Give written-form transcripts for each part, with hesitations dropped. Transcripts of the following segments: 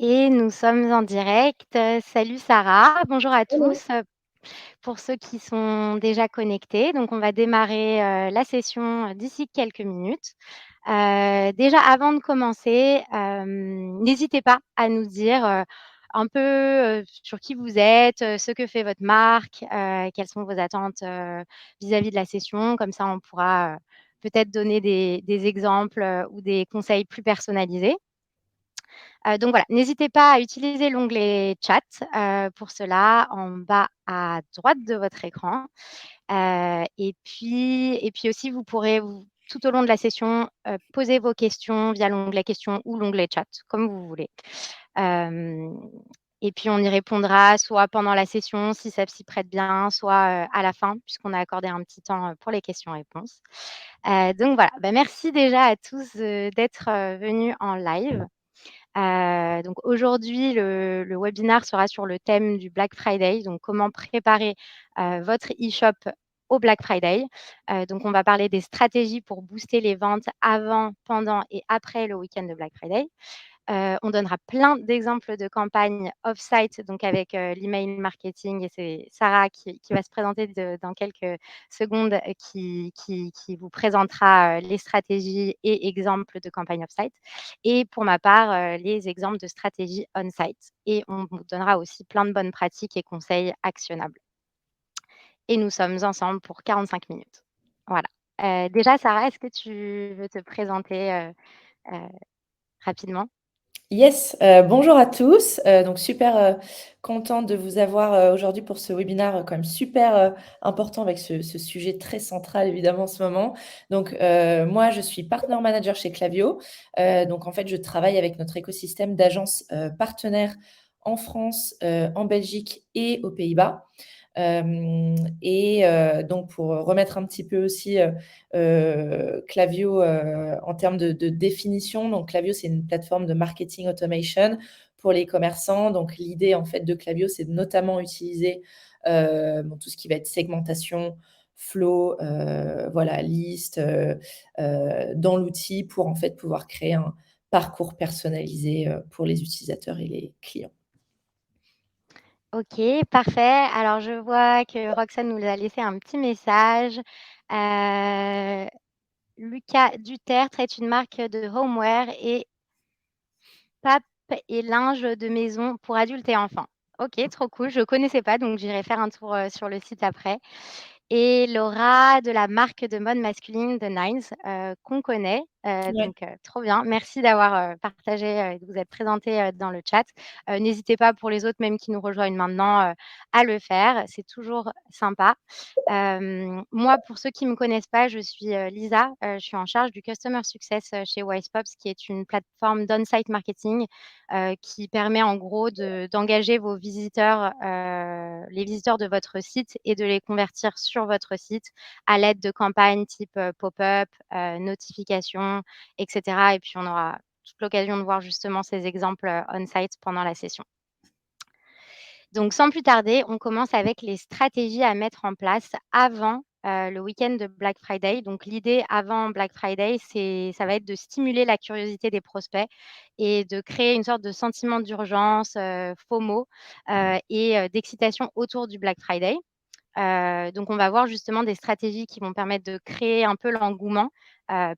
Et nous sommes en direct. Salut Sarah, bonjour à Hello. tous. Pour ceux qui sont déjà connectés, donc on va démarrer, la session, d'ici quelques minutes. Déjà avant de commencer, n'hésitez pas à nous dire, un peu, sur qui vous êtes, ce que fait votre marque, quelles sont vos attentes, vis-à-vis de la session. Comme ça, on pourra, peut-être donner des exemples, ou des conseils plus personnalisés. Donc voilà, n'hésitez pas à utiliser l'onglet chat, pour cela en bas à droite de votre écran. Et puis aussi vous pourrez tout au long de la session, poser vos questions via l'onglet questions ou l'onglet chat, comme vous voulez. Hem et puis on y répondra soit pendant la session si ça s'y prête bien, soit, à la fin puisqu'on a accordé un petit temps, pour les questions-réponses. Donc voilà, bah, merci déjà à tous, d'être, venus en live. Donc aujourd'hui, le webinaire sera sur le thème du Black Friday, donc comment préparer, votre e-shop au Black Friday. Donc on va parler des stratégies pour booster les ventes avant, pendant et après le week-end de Black Friday. On donnera plein d'exemples de campagnes off-site, donc avec, l'email marketing et c'est Sarah qui va se présenter dans quelques secondes, qui vous présentera, les stratégies et exemples de campagnes off-site et pour ma part, les exemples de stratégies on-site et on vous donnera aussi plein de bonnes pratiques et conseils actionnables et nous sommes ensemble pour 45 minutes. Voilà. Déjà Sarah, est-ce que tu veux te présenter, heu, rapidement? Yes, bonjour à tous. Donc super, contente de vous avoir, aujourd'hui pour ce webinaire, quand même super, important avec ce sujet très central évidemment en ce moment. Donc, moi je suis partner manager chez Klaviyo. Donc en fait, je travaille avec notre écosystème d'agences, partenaires en France, en Belgique et aux Pays-Bas. Donc pour remettre un petit peu aussi, Klaviyo, en termes de définition. Donc Klaviyo, c'est une plateforme de marketing automation pour les commerçants. Donc l'idée, en fait, de Klaviyo, c'est de notamment utiliser, bon, tout ce qui va être segmentation, flow, voilà, liste, dans l'outil pour, en fait, pouvoir créer un parcours personnalisé, pour les utilisateurs et les clients. OK, parfait. Alors je vois que Roxane nous a laissé un petit message. Heu, Lucas Dutertre est une marque de homeware et pape et linge de maison pour adultes et enfants. OK, trop cool. Je connaissais pas, donc j'irai faire un tour, sur le site après. Et Laura de la marque de mode masculine The Nines, qu'on connaît, Ouais. trop bien. Merci d'avoir, partagé, et de vous être présenté dans le chat. N'hésitez pas pour les autres même qui nous rejoignent maintenant, à le faire, c'est toujours sympa. Moi, pour ceux qui ne me connaissent pas, je suis, Lisa, je suis en charge du customer success, chez Wisepops, qui est une plateforme d'on-site marketing, qui permet en gros d'engager vos visiteurs, les visiteurs de votre site et de les convertir sur votre site à l'aide de campagnes type, pop-up, notifications et cetera et puis on aura toute l'occasion de voir justement ces exemples, on-site pendant la session. Donc sans plus tarder, on commence avec les stratégies à mettre en place avant, le week-end de Black Friday. Donc l'idée avant Black Friday, ça va être de stimuler la curiosité des prospects et de créer une sorte de sentiment d'urgence, FOMO, d'excitation autour du Black Friday. Donc on va voir justement des stratégies qui vont permettre de créer un peu l'engouement,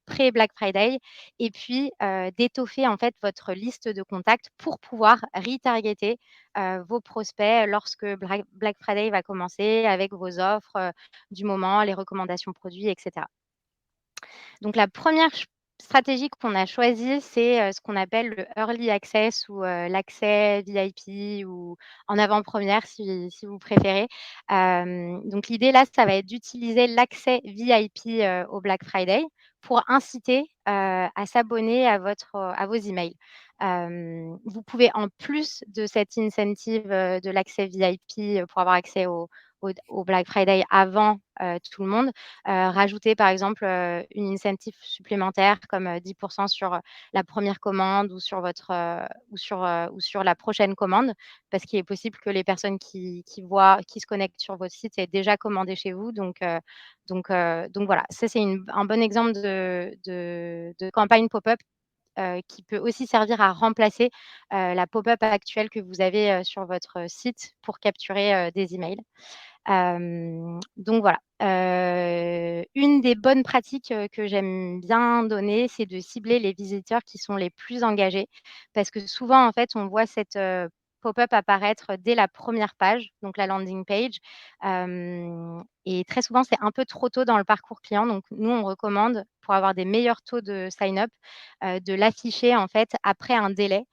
pré-Black Friday et puis, d'étoffer en fait votre liste de contacts pour pouvoir retargeter, vos prospects lorsque Black Friday va commencer avec vos offres, du moment, les recommandations produits et cetera. Donc la première stratégie qu'on a choisie, c'est, ce qu'on appelle le early access ou, l'accès VIP ou en avant-première si vous préférez. Donc l'idée là, ça va être d'utiliser l'accès VIP, au Black Friday pour inciter, à s'abonner à vos emails. Vous pouvez en plus de cette incentive, de l'accès VIP, pour avoir accès au Black Friday avant, tout le monde, rajouter par exemple, une incentive supplémentaire comme, 10 sur, la première commande ou sur votre, ou sur la prochaine commande. Parce qu'il est possible que les personnes qui se connectent sur votre site aient déjà commandé chez vous donc voilà. Ça c'est un bon exemple de campagne pop-up qui peut aussi servir à remplacer, la pop-up actuelle que vous avez, sur votre site pour capturer, des emails. Donc voilà, une des bonnes pratiques, que j'aime bien donner, c'est de cibler les visiteurs qui sont les plus engagés. Parce que souvent, en fait, on voit cette, pop-up apparaître dès la première page, donc la landing page. Et très souvent, c'est un peu trop tôt dans le parcours client. Donc nous, on recommande, pour avoir des meilleurs taux de sign-up, de l'afficher, en fait, après un délai.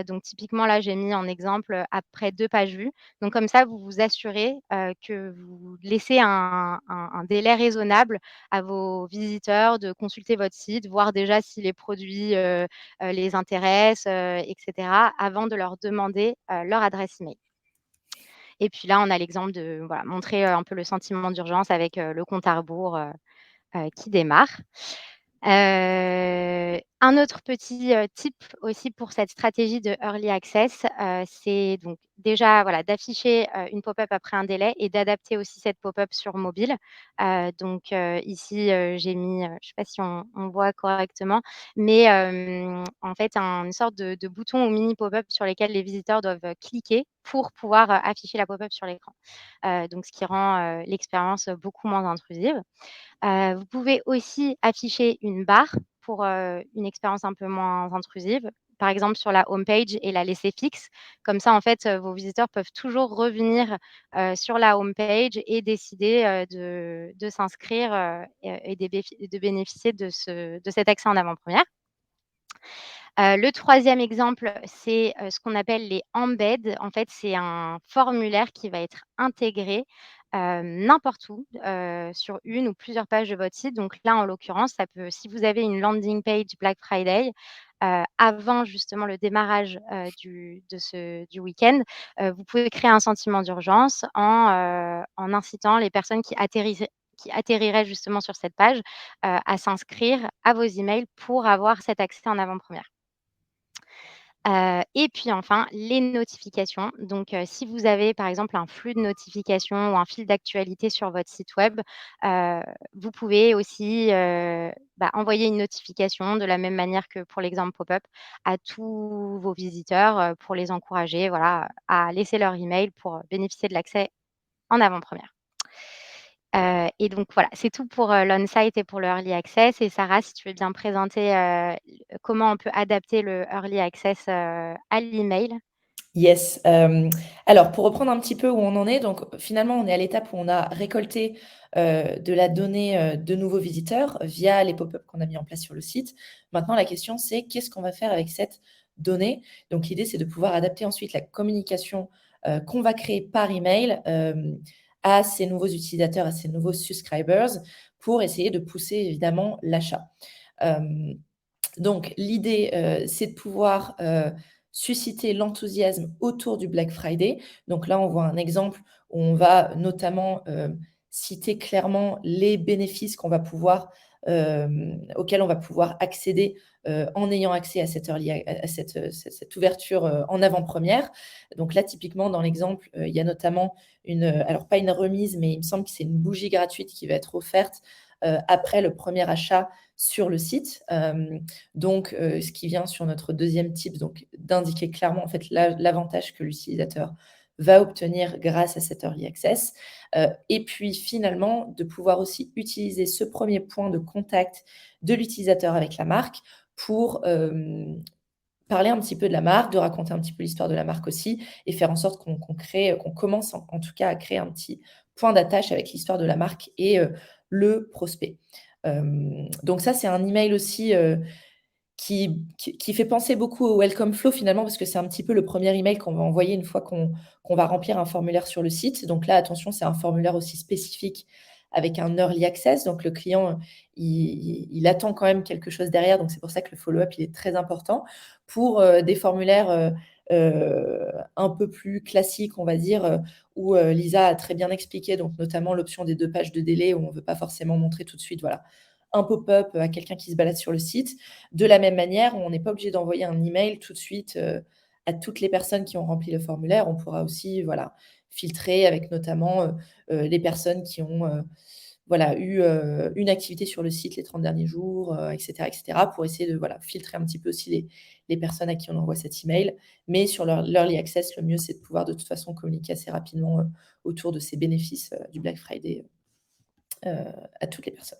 Donc typiquement, là, j'ai mis en exemple, après 2 pages vues. Donc comme ça, vous vous assurez, que vous laissez un délai raisonnable à vos visiteurs de consulter votre site, voir déjà si les produits, les intéressent, et cetera, avant de leur demander, leur adresse email. Et puis là, on a l'exemple de, voilà, montrer, un peu le sentiment d'urgence avec, le compte à rebours, qui démarre. Un autre petit, tip aussi pour cette stratégie de early access, c'est donc déjà, voilà, d'afficher, une pop-up après un délai et d'adapter aussi cette pop-up sur mobile. Donc ici, j'ai mis, je ne sais pas si on voit correctement, mais en fait, une sorte de bouton ou mini pop-up sur lesquels les visiteurs doivent, cliquer pour pouvoir, afficher la pop-up sur l'écran. Donc ce qui rend, l'expérience beaucoup moins intrusive. Vous pouvez aussi afficher une barre pour, une expérience un peu moins intrusive, par exemple sur la home page et la laisser fixe. Comme ça, en fait, vos visiteurs peuvent toujours revenir, sur la home page et décider, de s'inscrire, et de bénéficier de cet accès en avant-première. Le troisième exemple, c'est, ce qu'on appelle les embeds. En fait, c'est un formulaire qui va être intégré, n'importe où, sur une ou plusieurs pages de votre site. Donc là, en l'occurrence, ça peut, si vous avez une landing page Black Friday, avant justement le démarrage, du week-end, vous pouvez créer un sentiment d'urgence en incitant les personnes qui atterriraient justement sur cette page, à s'inscrire à vos emails pour avoir cet accès en avant-première. Et puis enfin, les notifications. Donc, si vous avez par exemple un flux de notifications ou un fil d'actualité sur votre site web, vous pouvez aussi, envoyer une notification de la même manière que pour l'exemple pop-up à tous vos visiteurs, pour les encourager, voilà, à laisser leur email pour bénéficier de l'accès en avant-première. Et donc voilà, c'est tout pour, l'on-site et pour le early access. Et Sarah, si tu veux bien présenter, comment on peut adapter le early access, à l'email? Yes, alors pour reprendre un petit peu où on en est, donc finalement, on est à l'étape où on a récolté, de la donnée, de nouveaux visiteurs via les pop-up qu'on a mis en place sur le site. Maintenant, la question, c'est qu'est-ce qu'on va faire avec cette donnée? Donc l'idée, c'est de pouvoir adapter ensuite la communication, qu'on va créer par email, à ces nouveaux utilisateurs, à ces nouveaux subscribers, pour essayer de pousser évidemment l'achat. Hem Donc l'idée, c'est de pouvoir, susciter l'enthousiasme autour du Black Friday. Donc là, on voit un exemple où on va notamment, citer clairement les bénéfices qu'on va pouvoir, auxquels on va pouvoir accéder, en ayant accès à cette early à cette, cette ouverture, en avant-première. Donc là, typiquement dans l'exemple, il y a notamment une, alors pas une remise, mais il me semble que c'est une bougie gratuite qui va être offerte, après le premier achat sur le site. Donc, ce qui vient sur notre deuxième type, donc d'indiquer clairement en fait l'avantage que l'utilisateur va obtenir grâce à cet early access. Et puis finalement, de pouvoir aussi utiliser ce premier point de contact de l'utilisateur avec la marque pour, parler un petit peu de la marque, de raconter un petit peu l'histoire de la marque aussi et faire en sorte qu'on crée, qu'on commence en tout cas à créer un petit point d'attache avec l'histoire de la marque et le prospect. Donc ça, c'est un email aussi, qui fait penser beaucoup au welcome flow finalement, parce que c'est un petit peu le premier email qu'on va envoyer une fois qu'on va remplir un formulaire sur le site. Donc là, attention, c'est un formulaire aussi spécifique avec un early access. Donc le client, il attend quand même quelque chose derrière. Donc c'est pour ça que le follow-up, il est très important. Pour, des formulaires, un peu plus classiques, on va dire, où, Lisa a très bien expliqué, donc notamment l'option des 2 pages de délai où on ne veut pas forcément montrer tout de suite, voilà, un pop-up à quelqu'un qui se balade sur le site. De la même manière, on n'est pas obligé d'envoyer un email tout de suite, à toutes les personnes qui ont rempli le formulaire. On pourra aussi, voilà, filtrer avec notamment, les personnes qui ont, voilà, eu, une activité sur le site les 30 derniers jours, et cetera, pour essayer de, voilà, filtrer un petit peu aussi les personnes à qui on envoie cet email. Mais sur l'early access, le mieux, c'est de pouvoir de toute façon communiquer assez rapidement, autour de ces bénéfices, du Black Friday, à toutes les personnes.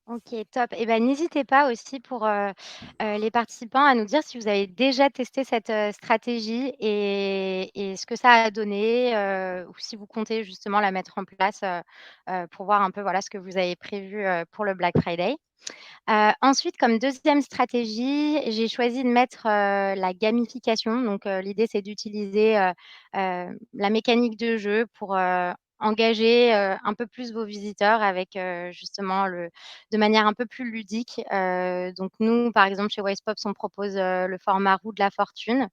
OK, top. Et ben, n'hésitez pas aussi pour, les participants à nous dire si vous avez déjà testé cette, stratégie et ce que ça a donné, ou si vous comptez justement la mettre en place, pour voir un peu, voilà, ce que vous avez prévu, pour le Black Friday. Ensuite, comme deuxième stratégie, j'ai choisi de mettre, la gamification. Donc, l'idée, c'est d'utiliser, la mécanique de jeu pour, engager, un peu plus vos visiteurs avec, justement de manière un peu plus ludique. Donc nous, par exemple, chez Wise Pops, on propose, le format roue de la fortune.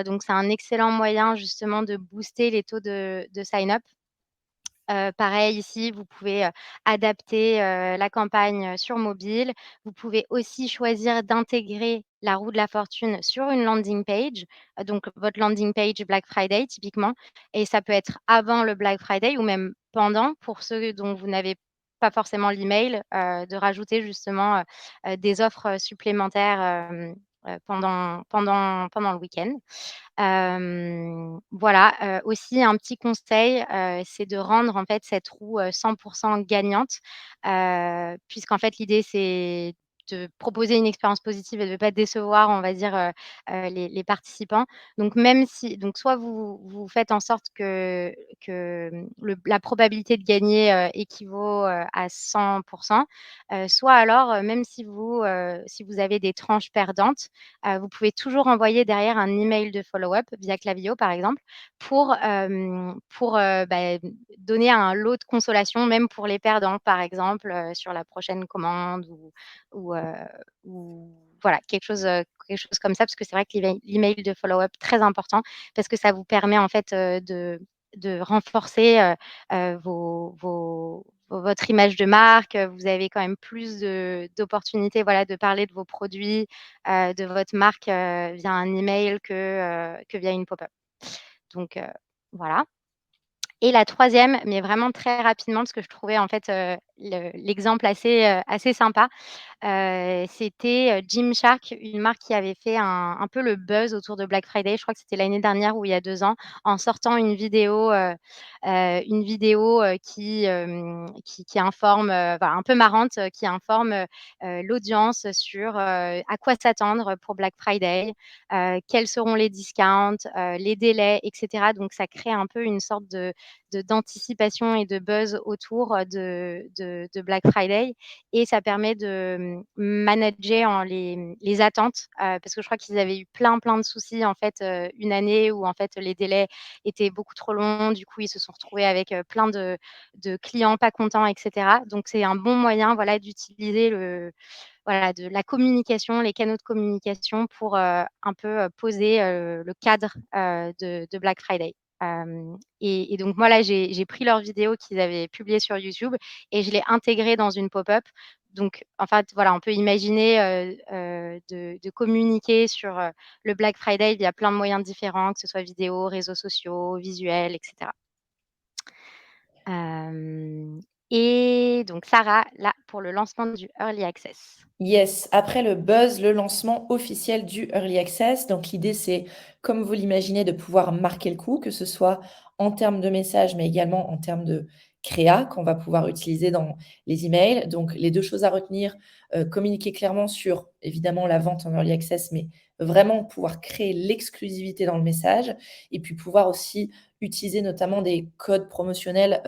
Donc c'est un excellent moyen justement de booster les taux de sign-up. Pareil ici, vous pouvez, adapter, la campagne, sur mobile. Vous pouvez aussi choisir d'intégrer la roue de la fortune sur une landing page, donc votre landing page Black Friday typiquement, et ça peut être avant le Black Friday ou même pendant pour ceux dont vous n'avez pas forcément l'email, de rajouter justement, des offres, supplémentaires, pendant le week-end. Voilà, aussi un petit conseil, c'est de rendre en fait cette roue, 100 gagnante, puisqu'en fait l'idée c'est de proposer une expérience positive et de ne pas décevoir, on va dire, les participants. Donc même si donc soit vous faites en sorte que la probabilité de gagner, équivaut, à 100, soit alors, même si vous avez des tranches perdantes, vous pouvez toujours envoyer derrière un email de follow-up via Klaviyo, par exemple, pour, donner un lot de consolation, même pour les perdants, par exemple, sur la prochaine commande ou, heu, ou voilà, quelque chose comme ça. Parce que c'est vrai que l'email de follow-up, très important, parce que ça vous permet, en fait, de renforcer, votre image de marque. Vous avez quand même plus d'opportunités, voilà, de parler de vos produits, de votre marque, via un email que via une pop-up. Donc voilà. Et la troisième, mais vraiment très rapidement parce que je trouvais en fait, l'exemple assez sympa. C'était, Gymshark, une marque qui avait fait un peu le buzz autour de Black Friday. Je crois que c'était l'année dernière ou il y a 2 ans, en sortant une vidéo, qui informe, voilà, un peu marrante, qui informe, l'audience sur, à quoi s'attendre pour Black Friday, quels seront les discounts, les délais et cetera. Donc ça crée un peu une sorte d'anticipation et de buzz autour, de Black Friday, et ça permet de, manager les attentes, parce que je crois qu'ils avaient eu plein de soucis en fait, une année où en fait les délais étaient beaucoup trop longs. Du coup, ils se sont retrouvés avec, plein de clients pas contents et cetera. Donc c'est un bon moyen, voilà, d'utiliser de la communication, les canaux de communication pour, un peu, poser, le cadre, de Black Friday. Et donc moi là, j'ai pris leurs vidéos qu'ils avaient publiées sur YouTube et je l'ai intégrée dans une pop-up. Donc en fait, voilà, on peut imaginer, de communiquer sur, le Black Friday via plein de moyens différents, que ce soit vidéo, réseaux sociaux, visuels et cetera. Hem et donc Sarah, là, pour le lancement du Early Access. Yes, après le buzz, le lancement officiel du Early Access. Donc l'idée, c'est, comme vous l'imaginez, de pouvoir marquer le coup, que ce soit en termes de messages, mais également en termes de créa qu'on va pouvoir utiliser dans les emails. Donc les 2 choses à retenir, communiquer clairement sur, évidemment, la vente en Early Access, mais vraiment pouvoir créer l'exclusivité dans le message et puis pouvoir aussi utiliser notamment des codes promotionnels,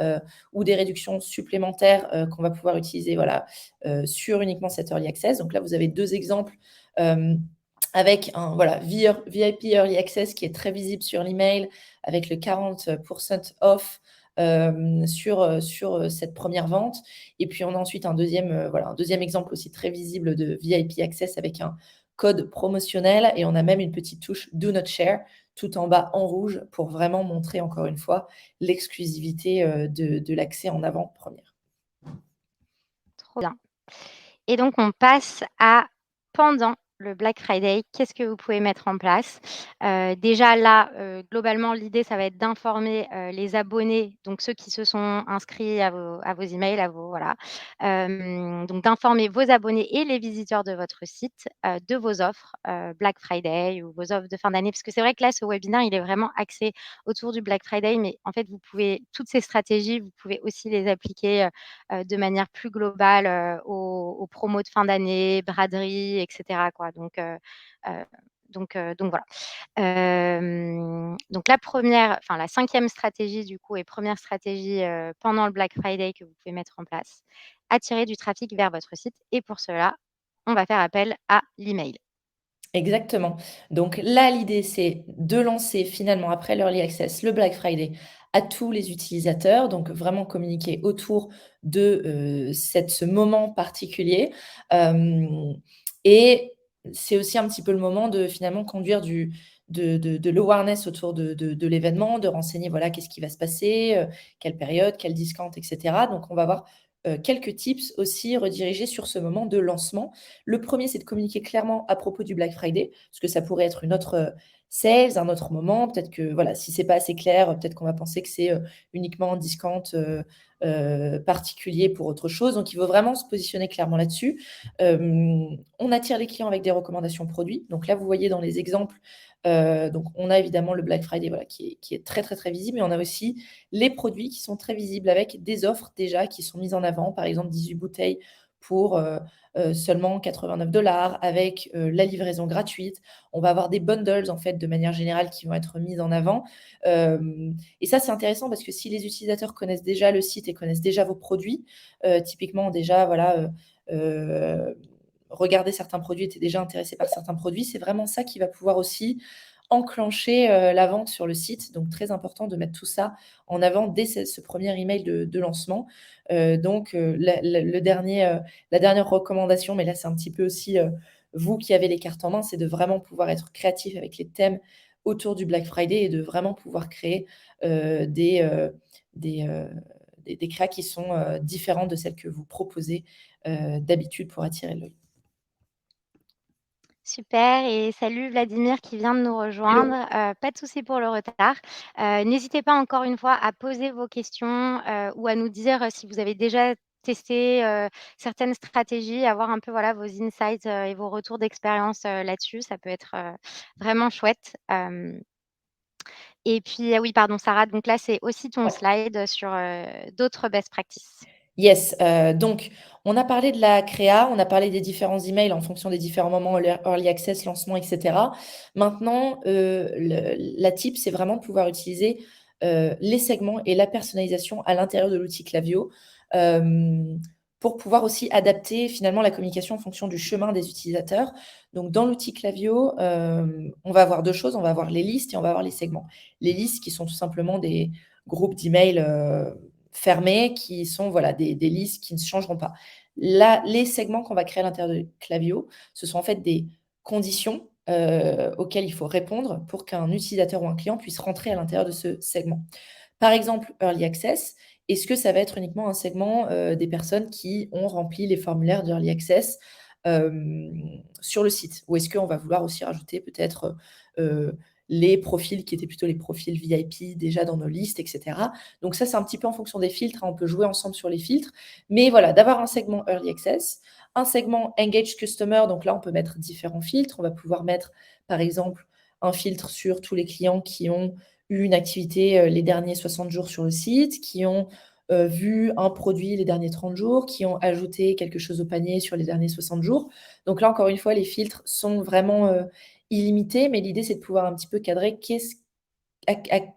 ou des réductions supplémentaires, qu'on va pouvoir utiliser, voilà, sur uniquement cet early access. Donc là, vous avez 2 exemples, avec un voilà, VIP Early Access qui est très visible sur l'email avec le 40 off, sur cette première vente. Et puis on a ensuite un deuxième voilà, un deuxième exemple aussi très visible de VIP Access avec un code promotionnel, et on a même une petite touche Do Not Share tout en bas en rouge pour vraiment montrer encore une fois l'exclusivité, de l'accès en avant-première. Trop bien. Et donc on passe à pendant le Black Friday, qu'est-ce que vous pouvez mettre en place? Déjà là, globalement, l'idée, ça va être d'informer, les abonnés, donc ceux qui se sont inscrits à vos emails, à vos voilà, donc d'informer vos abonnés et les visiteurs de votre site, de vos offres, Black Friday ou vos offres de fin d'année. Parce que c'est vrai que là, ce webinaire, il est vraiment axé autour du Black Friday, mais en fait, vous pouvez toutes ces stratégies, vous pouvez aussi les appliquer, de manière plus globale, aux promos de fin d'année, braderie et cetera quoi. Heu, donc voilà. Donc la 5e stratégie du coup et première stratégie, pendant le Black Friday que vous pouvez mettre en place, attirer du trafic vers votre site et pour cela, on va faire appel à l'email. Exactement. Donc là, l'idée, c'est de lancer finalement après l'Early Access, le Black Friday à tous les utilisateurs, donc vraiment communiquer autour de, ce moment particulier. Hem et c'est aussi un petit peu le moment de finalement conduire de l'awareness autour de l'événement, de renseigner, voilà, qu'est-ce qui va se passer, quelle période, quel discount et cetera. Donc on va avoir, quelques tips aussi redirigés sur ce moment de lancement. Le premier, c'est de communiquer clairement à propos du Black Friday, parce que ça pourrait être une autre, sales, un autre moment. Peut-être que, voilà, si c'est pas assez clair, peut-être qu'on va penser que c'est, uniquement un discount, particulier pour autre chose. Donc il faut vraiment se positionner clairement là-dessus. On attire les clients avec des recommandations produits. Donc là, vous voyez dans les exemples, donc on a évidemment le Black Friday, voilà, qui est très, très, très visible, mais on a aussi les produits qui sont très visibles avec des offres déjà qui sont mises en avant. Par exemple, 18 bouteilles pour, seulement 89 avec, la livraison gratuite. On va avoir des bundles, en fait, de manière générale qui vont être mises en avant. Et ça, c'est intéressant parce que si les utilisateurs connaissent déjà le site et connaissent déjà vos produits, typiquement déjà, voilà, regarder certains produits, étaient déjà intéressés par certains produits, c'est vraiment ça qui va pouvoir aussi enclencher, la vente sur le site. Donc très important de mettre tout ça en avant dès ce 1er email de lancement. Donc la dernière recommandation, mais là, c'est un petit peu aussi, vous qui avez les cartes en main, c'est de vraiment pouvoir être créatif avec les thèmes autour du Black Friday et de vraiment pouvoir créer, des, heu, des créas qui sont, différentes de celles que vous proposez, d'habitude pour attirer l'œil. Super et salut Vladimir qui vient de nous Hello. rejoindre. Pas de souci pour le retard. N'hésitez pas encore une fois à poser vos questions, ou à nous dire, si vous avez déjà testé, certaines stratégies, avoir un peu, voilà, vos insights, et vos retours d'expérience, là-dessus. Ça peut être, vraiment chouette. Et puis, ah oui, pardon Sarah, donc là, c'est aussi ton slide sur, d'autres best practices. Yes, donc on a parlé de la créa, on a parlé des différents emails en fonction des différents moments, early access, lancement et cetera. Maintenant, la tip, c'est vraiment de pouvoir utiliser, les segments et la personnalisation à l'intérieur de l'outil Klaviyo, hem, pour pouvoir aussi adapter finalement la communication en fonction du chemin des utilisateurs. Donc dans l'outil Klaviyo, on va avoir 2 choses, on va avoir les listes et on va avoir les segments. Les listes qui sont tout simplement des groupes d'emails, fermés qui sont, voilà, des listes qui ne changeront pas. Là, les segments qu'on va créer à l'intérieur de Klaviyo, ce sont en fait des conditions, auxquelles il faut répondre pour qu'un utilisateur ou un client puisse rentrer à l'intérieur de ce segment. Par exemple, Early Access, est-ce que ça va être uniquement un segment, des personnes qui ont rempli les formulaires d'Early Access, sur le site? Ou est-ce qu'on va vouloir aussi rajouter peut-être, les profils qui étaient plutôt les profils VIP déjà dans nos listes et cetera? Donc ça, c'est un petit peu en fonction des filtres, hein, on peut jouer ensemble sur les filtres. Mais voilà, d'avoir un segment Early Access, un segment Engaged Customer, donc là, on peut mettre différents filtres. On va pouvoir mettre, par exemple, un filtre sur tous les clients qui ont eu une activité, les derniers 60 jours sur le site, qui ont, vu un produit les derniers 30 jours, qui ont ajouté quelque chose au panier sur les derniers 60 jours. Donc là, encore une fois, les filtres sont vraiment, illimités, mais l'idée, c'est de pouvoir un petit peu cadrer qu'est-ce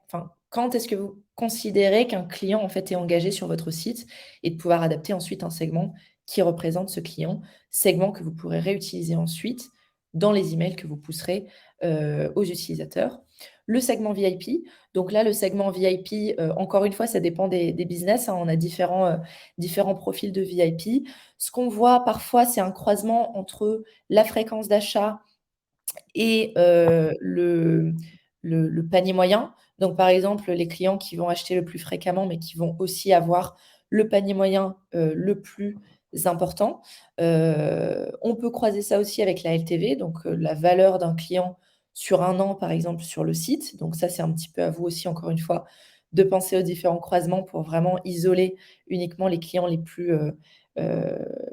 enfin, quand est-ce que vous considérez qu'un client, en fait, est engagé sur votre site et de pouvoir adapter ensuite un segment qui représente ce client, segment que vous pourrez réutiliser ensuite dans les emails que vous pousserez, aux utilisateurs. Le segment VIP, donc là, le segment VIP, encore une fois, ça dépend des business, hein. On a différents profils de VIP. Ce qu'on voit parfois, c'est un croisement entre la fréquence d'achat et le panier moyen. Donc, par exemple, les clients qui vont acheter le plus fréquemment, mais qui vont aussi avoir le panier moyen, le plus importants. On peut croiser ça aussi avec la LTV, donc la valeur d'un client sur 1 an, par exemple, sur le site. Donc ça, c'est un petit peu à vous aussi, encore une fois, de penser aux différents croisements pour vraiment isoler uniquement les clients heu,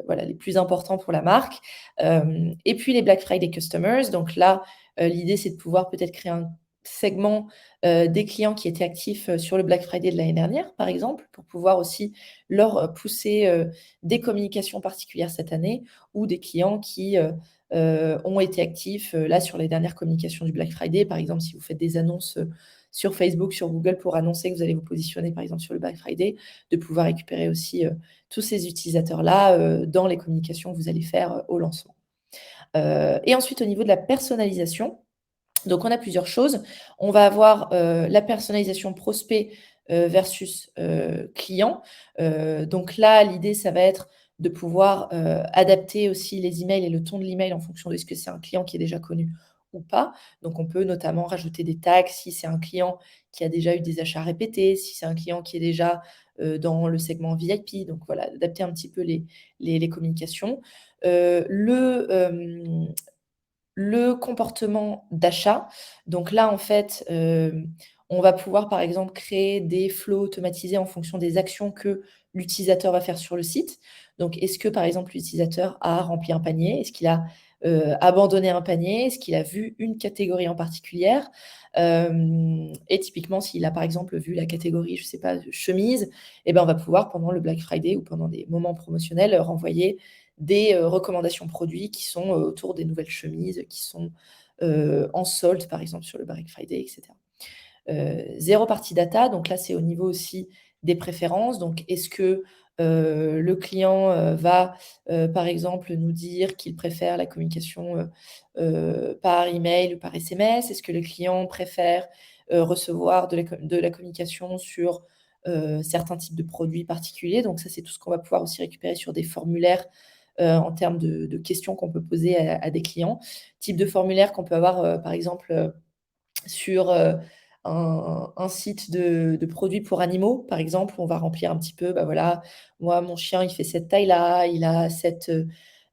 voilà, les plus importants pour la marque. Et puis les Black Friday Customers, donc là, l'idée, c'est de pouvoir peut-être créer un segment, des clients qui étaient actifs, sur le Black Friday de l'année dernière, par exemple, pour pouvoir aussi leur pousser, des communications particulières cette année ou des clients qui, ont été actifs, là, sur les dernières communications du Black Friday. Par exemple, si vous faites des annonces, sur Facebook, sur Google pour annoncer que vous allez vous positionner, par exemple, sur le Black Friday, de pouvoir récupérer aussi, tous ces utilisateurs-là, dans les communications que vous allez faire, au lancement. Et ensuite au niveau de la personnalisation, donc on a plusieurs choses. On va avoir, la personnalisation prospect, versus, client. Donc là, l'idée, ça va être de pouvoir, adapter aussi les emails et le ton de l'email en fonction de est-ce que c'est un client qui est déjà connu ou pas. Donc on peut notamment rajouter des tags si c'est un client qui a déjà eu des achats répétés, si c'est un client qui est déjà, dans le segment VIP. Donc voilà, adapter un petit peu les communications. Le comportement d'achat, donc là, en fait, on va pouvoir, par exemple, créer des flows automatisés en fonction des actions que l'utilisateur va faire sur le site. Donc, est-ce que, par exemple, l'utilisateur a rempli un panier? Est-ce qu'il a, abandonné un panier? Est-ce qu'il a vu une catégorie en particulière? Et typiquement, s'il a, par exemple, vu la catégorie, je ne sais pas, chemise, et ben, on va pouvoir, pendant le Black Friday ou pendant des moments promotionnels, renvoyer des recommandations produits qui sont autour des nouvelles chemises qui sont en solde, par exemple, sur le Black Friday, et cetera. 0 partie data, donc là, c'est au niveau aussi des préférences. Donc, est-ce que le client va, par exemple, nous dire qu'il préfère la communication par email ou par SMS? Est-ce que le client préfère recevoir de la communication sur certains types de produits particuliers? Donc ça, c'est tout ce qu'on va pouvoir aussi récupérer sur des formulaires en termes de questions qu'on peut poser à des clients. Type de formulaire qu'on peut avoir, par exemple, sur, un site de produits pour animaux, par exemple. On va remplir un petit peu, bah, voilà, moi, mon chien, il fait cette taille-là, il a cette,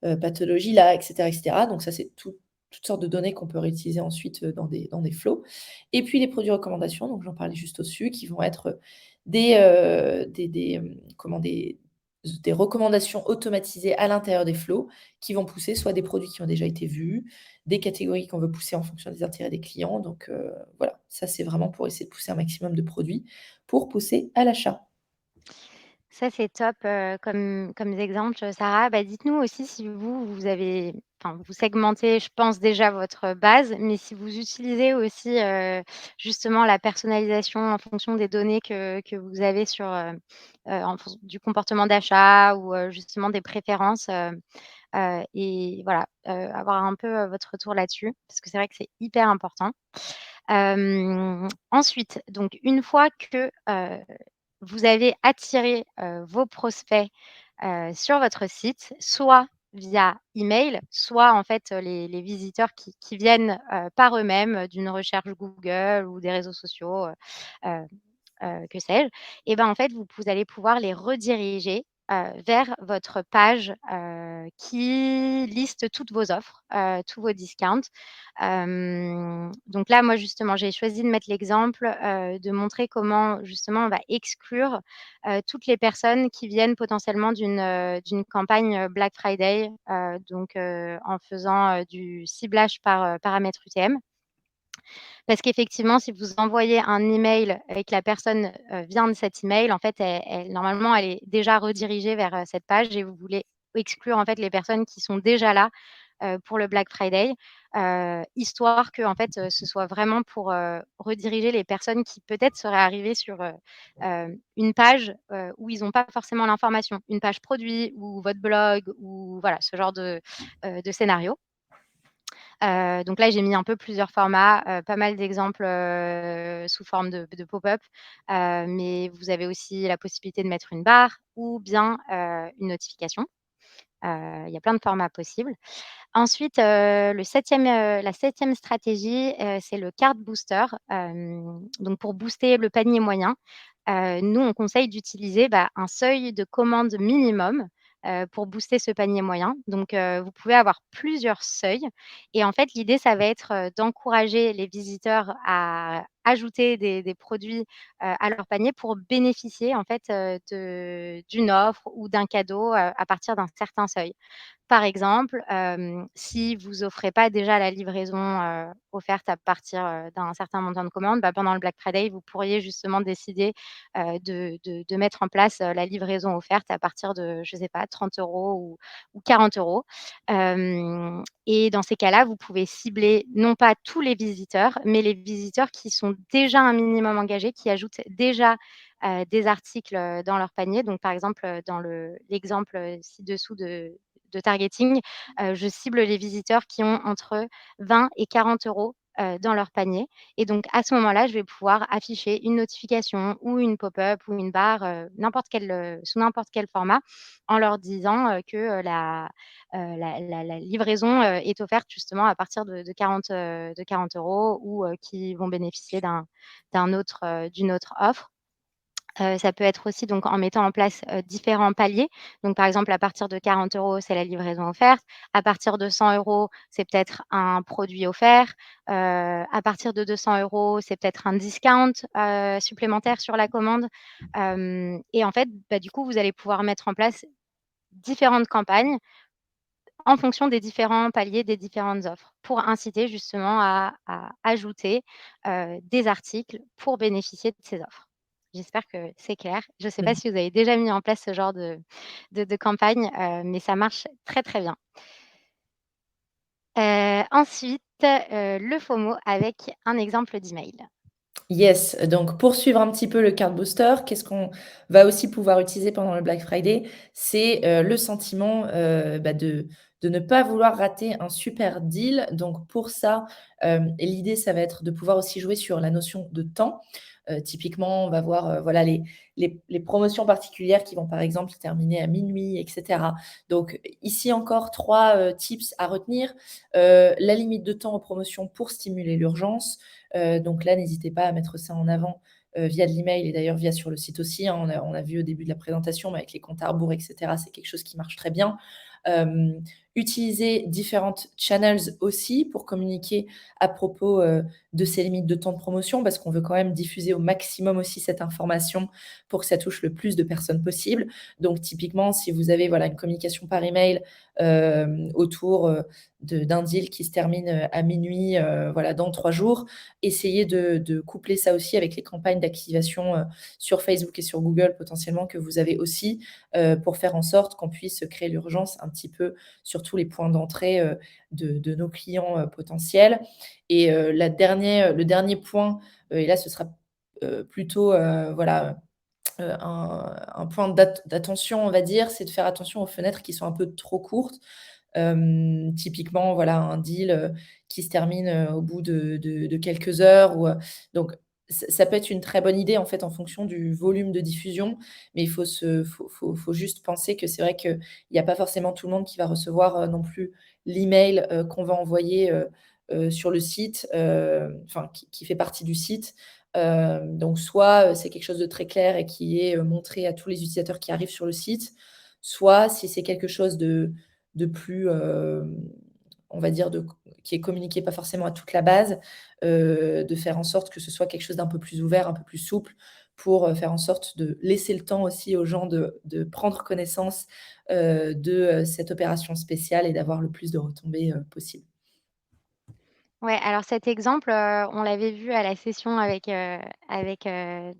pathologie-là, et cetera. Donc ça, c'est toutes sortes de données qu'on peut réutiliser ensuite, dans des flows. Et puis les produits recommandations, donc j'en parlais juste au-dessus, qui vont être comment, des recommandations automatisées à l'intérieur des flows, qui vont pousser soit des produits qui ont déjà été vus, des catégories qu'on veut pousser en fonction des intérêts des clients. Donc, voilà, ça, c'est vraiment pour essayer de pousser un maximum de produits pour pousser à l'achat. Ça, c'est top, comme exemples, Sarah. Bah, dites-nous aussi si vous, vous avez enfin, vous segmentez, je pense, déjà votre base, mais si vous utilisez aussi, justement la personnalisation en fonction des données que vous avez sur, en fonction du comportement d'achat ou, justement des préférences, et voilà, avoir un peu, votre retour là-dessus, parce que c'est vrai que c'est hyper important. Ensuite, donc une fois que, vous avez attiré, vos prospects, sur votre site, soit via email, soit en fait, les visiteurs qui viennent, par eux-mêmes, d'une recherche Google ou des réseaux sociaux, heu que sais-je, et ben, en fait, vous allez pouvoir les rediriger, vers votre page, qui liste toutes vos offres, tous vos discounts. Donc là, moi, justement, j'ai choisi de mettre l'exemple, de montrer comment, justement, on va exclure, toutes les personnes qui viennent potentiellement d'une campagne, Black Friday, donc en faisant, du ciblage par, paramètre UTM. Parce qu'effectivement, si vous envoyez un email et que la personne, vient de cet email, en fait, elle normalement, elle est déjà redirigée vers, cette page et vous voulez exclure, en fait, les personnes qui sont déjà là, pour le Black Friday, histoire que, en fait, ce soit vraiment pour, rediriger les personnes qui peut-être seraient arrivées sur, une page, où ils ont pas forcément l'information. Une page produit ou votre blog ou voilà, ce genre de scénario. Donc là, j'ai mis un peu plusieurs formats, pas mal d'exemples, sous forme de pop-up, mais vous avez aussi la possibilité de mettre une barre ou bien, une notification. Il y a plein de formats possibles. Ensuite, la septième stratégie, c'est le cart booster. Donc pour booster le panier moyen, nous, on conseille d'utiliser, bah, un seuil de commande minimum, pour booster ce panier moyen. Donc vous pouvez avoir plusieurs seuils et en fait, l'idée, ça va être, d'encourager les visiteurs à ajouter des produits, à leur panier pour bénéficier en fait, d'une offre ou d'un cadeau, à partir d'un certain seuil. Par exemple, si vous offrez pas déjà la livraison, offerte à partir, d'un certain montant de commande, bah, pendant le Black Friday, vous pourriez justement décider, de mettre en place, la livraison offerte à partir de, je sais pas, 30 € ou 40 €. Et dans ces cas-là, vous pouvez cibler non pas tous les visiteurs, mais les visiteurs qui sont déjà un minimum engagés, qui ajoutent déjà, des articles, dans leur panier. Donc par exemple, dans l'exemple, ci-dessous de targeting, je cible les visiteurs qui ont entre 20 et 40 € dans leur panier et donc à ce moment-là, je vais pouvoir afficher une notification ou une pop-up ou une barre, n'importe quel, sous n'importe quel format en leur disant, que, la livraison, est offerte justement à partir de 40 € ou, qui vont bénéficier d'une autre offre. Ça peut être aussi donc en mettant en place, différents paliers. Donc par exemple, à partir de 40 €, c'est la livraison offerte. À partir de 100 €, c'est peut-être un produit offert. À partir de 200 €, c'est peut-être un discount, supplémentaire sur la commande. Et en fait, bah, du coup, vous allez pouvoir mettre en place différentes campagnes en fonction des différents paliers, des différentes offres, pour inciter justement à ajouter, des articles pour bénéficier de ces offres. J'espère que c'est clair. Je ne sais pas Mmh. si vous avez déjà mis en place ce genre de campagne, mais ça marche très, très bien. Ensuite, le FOMO avec un exemple d'email. Yes, donc pour suivre un petit peu le card booster, qu'est-ce qu'on va aussi pouvoir utiliser pendant le Black Friday? C'est, le sentiment, bah, de ne pas vouloir rater un super deal. Donc pour ça, l'idée, ça va être de pouvoir aussi jouer sur la notion de temps. Typiquement, on va voir, voilà les promotions particulières qui vont, par exemple, se terminer à minuit, et cetera. Donc ici encore 3 tips à retenir. La limite de temps aux promotions pour stimuler l'urgence. Donc là, n'hésitez pas à mettre ça en avant, via de l'email et d'ailleurs via sur le site aussi, hein. On a vu au début de la présentation, mais avec les comptes à rebours et cetera, c'est quelque chose qui marche très bien. Hem, Utiliser différentes channels aussi pour communiquer à propos, de ces limites de temps de promotion parce qu'on veut quand même diffuser au maximum aussi cette information pour que ça touche le plus de personnes possible. Donc typiquement, si vous avez, voilà, une communication par email, autour, d'un deal qui se termine, à minuit, voilà, dans 3 jours, essayez de coupler ça aussi avec les campagnes d'activation, sur Facebook et sur Google potentiellement que vous avez aussi, pour faire en sorte qu'on puisse créer l'urgence un petit peu sur tous les points d'entrée, de nos clients, potentiels. Et le dernier point, et là ce sera, plutôt, voilà, un point d'attention, on va dire, c'est de faire attention aux fenêtres qui sont un peu trop courtes. Typiquement, voilà, un deal, qui se termine, au bout de quelques heures ou, donc ça peut être une très bonne idée, en fait, en fonction du volume de diffusion, mais il faut juste penser que c'est vrai qu'il y a pas forcément tout le monde qui va recevoir, non plus l'email, qu'on va envoyer, sur le site, enfin qui fait partie du site. Donc soit, c'est quelque chose de très clair et qui est, montré à tous les utilisateurs qui arrivent sur le site, soit si c'est quelque chose de plus, on va dire qui est communiqué pas forcément à toute la base, de faire en sorte que ce soit quelque chose d'un peu plus ouvert, un peu plus souple pour, faire en sorte de laisser le temps aussi aux gens de prendre connaissance, de, cette opération spéciale et d'avoir le plus de retombées, possible. Ouais, alors cet exemple, on l'avait vu à la session avec,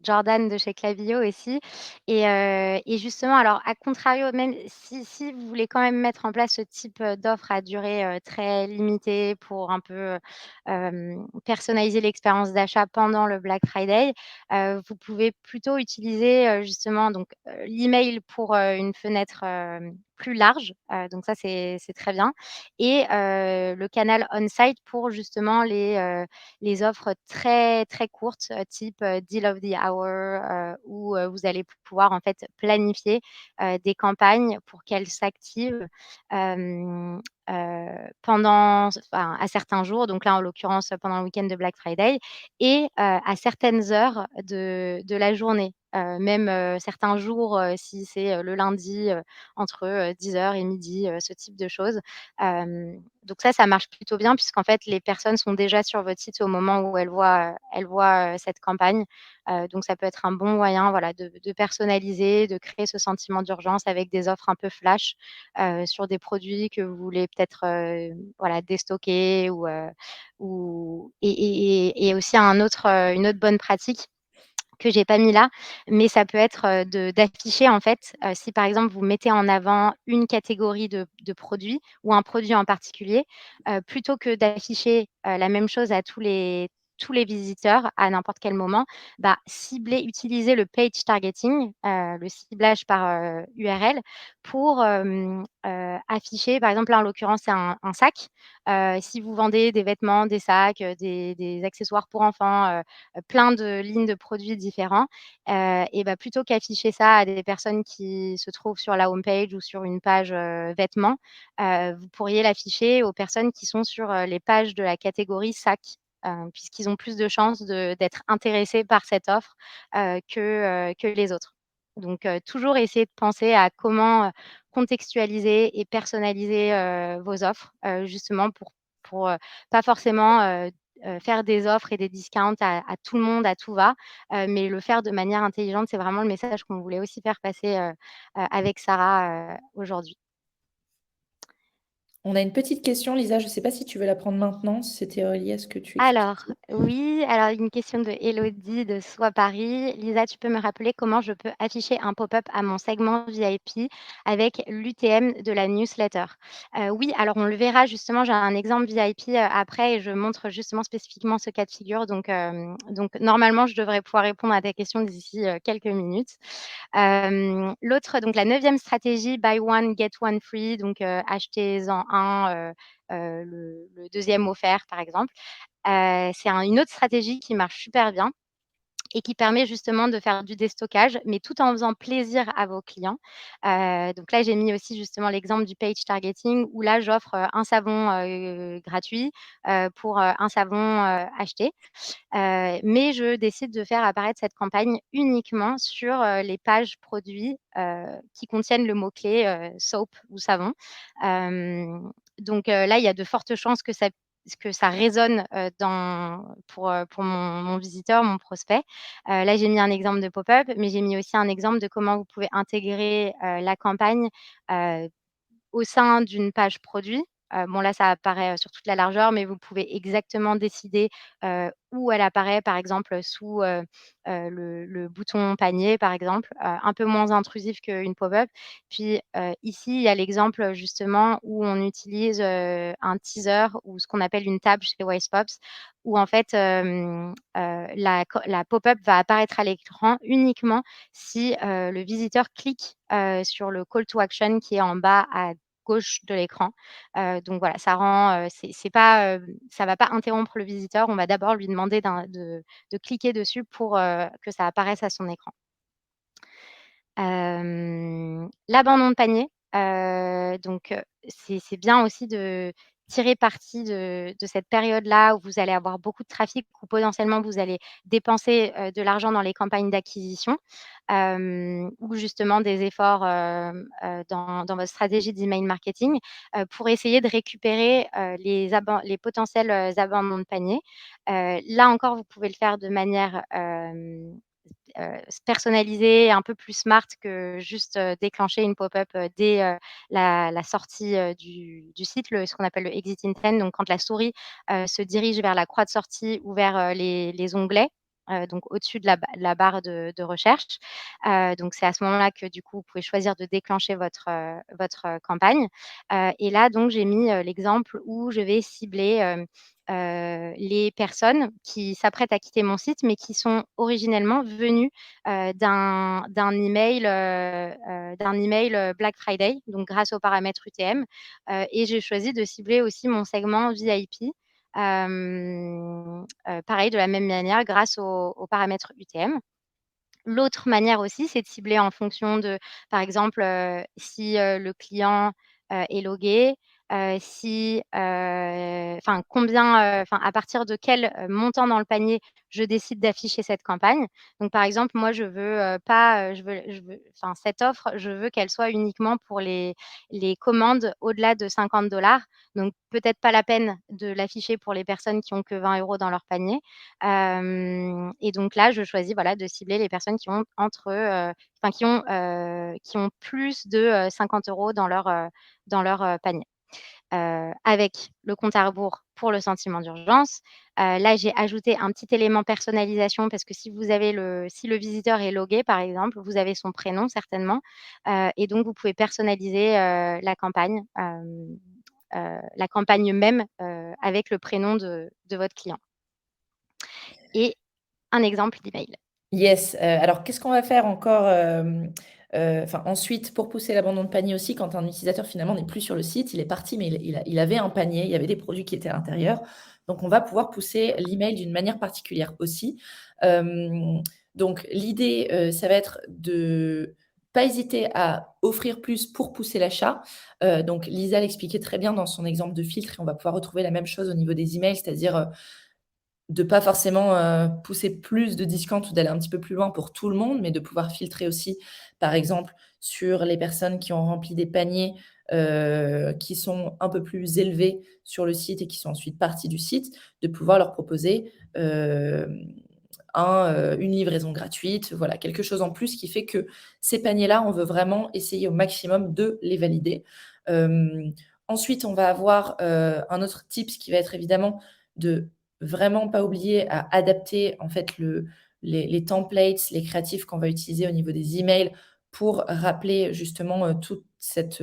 Jordan de chez Klaviyo aussi et justement alors à contrario, même si vous voulez quand même mettre en place ce type, d'offre à durée, très limitée pour un peu, personnaliser l'expérience d'achat pendant le Black Friday, vous pouvez plutôt utiliser, justement donc, l'email pour, une fenêtre, plus large, donc ça c'est très bien et le canal on-site pour justement les offres très, très courtes, type, deal of the hour, où, vous allez pouvoir en fait planifier, des campagnes pour qu'elles s'activent, hem, enfin à certains jours, donc là en l'occurrence pendant le week-end de Black Friday et à certaines heures de la journée. même, certains jours, si c'est, le lundi, entre, 10 heures et midi, ce type de choses. Donc ça marche plutôt bien puisqu'en fait les personnes sont déjà sur votre site au moment où elles voient, cette campagne. Donc ça peut être un bon moyen, voilà, de personnaliser, de créer ce sentiment d'urgence avec des offres un peu flash, sur des produits que vous voulez peut-être, voilà, déstocker ou aussi une autre bonne pratique que j'ai pas mis là, mais ça peut être, d'afficher en fait, si par exemple vous mettez en avant une catégorie de produits ou un produit en particulier, plutôt que d'afficher, la même chose à tous les visiteurs à n'importe quel moment, bah, utiliser le page targeting, le ciblage par, URL pour, afficher par exemple là en l'occurrence c'est un sac, si vous vendez des vêtements, des sacs, des accessoires pour enfants, plein de lignes de produits différents, et bah, plutôt qu'afficher ça à des personnes qui se trouvent sur la home page ou sur une page, vêtements, vous pourriez l'afficher aux personnes qui sont sur, les pages de la catégorie sac, puisqu'ils ont plus de chances d'être intéressés par cette offre, que les autres. Donc toujours essayer de penser à comment, contextualiser et personnaliser, vos offres, justement pour pas forcément, faire des offres et des discounts à tout le monde, à tout va, mais le faire de manière intelligente. C'est vraiment le message qu'on voulait aussi faire passer, avec Sarah, aujourd'hui. On a une petite question, Lisa, je ne sais pas si tu veux la prendre maintenant, si c'était relié à ce que tu Alors, expliquais. oui, alors une question de Élodie de Sois Paris. Lisa, tu peux me rappeler comment je peux afficher un pop-up à mon segment VIP avec l'UTM de la newsletter? Oui, alors on le verra justement, j'ai un exemple VIP, après et je montre justement spécifiquement ce cas de figure donc normalement je devrais pouvoir répondre à ta question d'ici, quelques minutes. L'autre donc la neuvième stratégie buy one get one free donc achetez-en un, le 2e offert par exemple. C'est une autre stratégie qui marche super bien et qui permet justement de faire du déstockage, mais tout en faisant plaisir à vos clients. Donc là, j'ai mis aussi justement l'exemple du page targeting où là, j'offre, un savon, gratuit, pour, un savon, acheté. Mais je décide de faire apparaître cette campagne uniquement sur, les pages produits, qui contiennent le mot-clé, soap ou savon. Donc là, il y a de fortes chances que ça résonne, pour mon visiteur, mon prospect. Là, j'ai mis un exemple de pop-up, mais j'ai mis aussi un exemple de comment vous pouvez intégrer, la campagne, heu au sein d'une page produit. Bon là, ça apparaît, sur toute la largeur, mais vous pouvez exactement décider, où elle apparaît, par exemple, sous, le bouton panier, par exemple, un peu moins intrusif qu'une pop-up. Puis, ici, il y a l'exemple, justement, où on utilise, un teaser ou ce qu'on appelle une table chez Wise Pops, où en fait, la pop-up va apparaître à l'écran uniquement si, le visiteur clique, sur le call to action qui est en bas à gauche de l'écran. Donc voilà, ça rend, c'est pas, ça va pas interrompre le visiteur. On va d'abord lui demander de cliquer dessus pour, que ça apparaisse à son écran. L'abandon de panier, donc c'est bien aussi de tirer parti de cette période-là où vous allez avoir beaucoup de trafic, où potentiellement vous allez dépenser, de l'argent dans les campagnes d'acquisition, ou justement des efforts, dans votre stratégie d'email marketing, pour essayer de récupérer, les potentiels, abandons de panier. Là encore, vous pouvez le faire de manière, personnalisé, un peu plus smart que juste, déclencher une pop-up, dès, la sortie, du site, ce qu'on appelle le exit intent. Donc quand la souris, se dirige vers la croix de sortie ou vers, les onglets, donc au-dessus de la barre de recherche. Donc c'est à ce moment-là que du coup, vous pouvez choisir de déclencher votre campagne. Et là donc j'ai mis, l'exemple où je vais cibler, les personnes qui s'apprêtent à quitter mon site, mais qui sont originellement venues, d'un email, Black Friday, donc grâce aux paramètres UTM, et j'ai choisi de cibler aussi mon segment VIP, pareil de la même manière grâce aux paramètres UTM. L'autre manière aussi, c'est de cibler en fonction de, par exemple, si, le client, est logué, si, enfin combien, enfin à partir de quel, montant dans le panier je décide d'afficher cette campagne. Donc par exemple, moi je veux, pas, je veux enfin cette offre, je veux qu'elle soit uniquement pour les commandes au-delà de 50 $. Donc peut-être pas la peine de l'afficher pour les personnes qui ont que 20 € dans leur panier. Et donc là, je choisis, voilà, de cibler les personnes qui ont entre, enfin qui ont plus de, 50 € dans leur, panier. Avec le compte à rebours pour le sentiment d'urgence. Là, j'ai ajouté un petit élément personnalisation parce que si le visiteur est logué, par exemple, vous avez son prénom certainement, et donc vous pouvez personnaliser, la campagne même, avec le prénom de votre client et un exemple d'email. Yes, alors qu'est-ce qu'on va faire encore, enfin ensuite pour pousser l'abandon de panier aussi quand un utilisateur finalement n'est plus sur le site, il est parti mais il avait un panier, il y avait des produits qui étaient à l'intérieur. Donc on va pouvoir pousser l'email d'une manière particulière aussi. Hem, donc l'idée, ça va être de pas hésiter à offrir plus pour pousser l'achat. Donc Lisa l'expliquait très bien dans son exemple de filtre et on va pouvoir retrouver la même chose au niveau des emails, c'est-à-dire, de pas forcément, pousser plus de discount ou d'aller un petit peu plus loin pour tout le monde, mais de pouvoir filtrer aussi, par exemple, sur les personnes qui ont rempli des paniers, qui sont un peu plus élevés sur le site et qui sont ensuite partis du site, de pouvoir leur proposer, une livraison gratuite, voilà, quelque chose en plus qui fait que ces paniers-là, on veut vraiment essayer au maximum de les valider. Hem, Ensuite, on va avoir, un autre tips qui va être évidemment de vraiment pas oublier à adapter en fait les templates, les créatifs qu'on va utiliser au niveau des emails pour rappeler justement, toute cette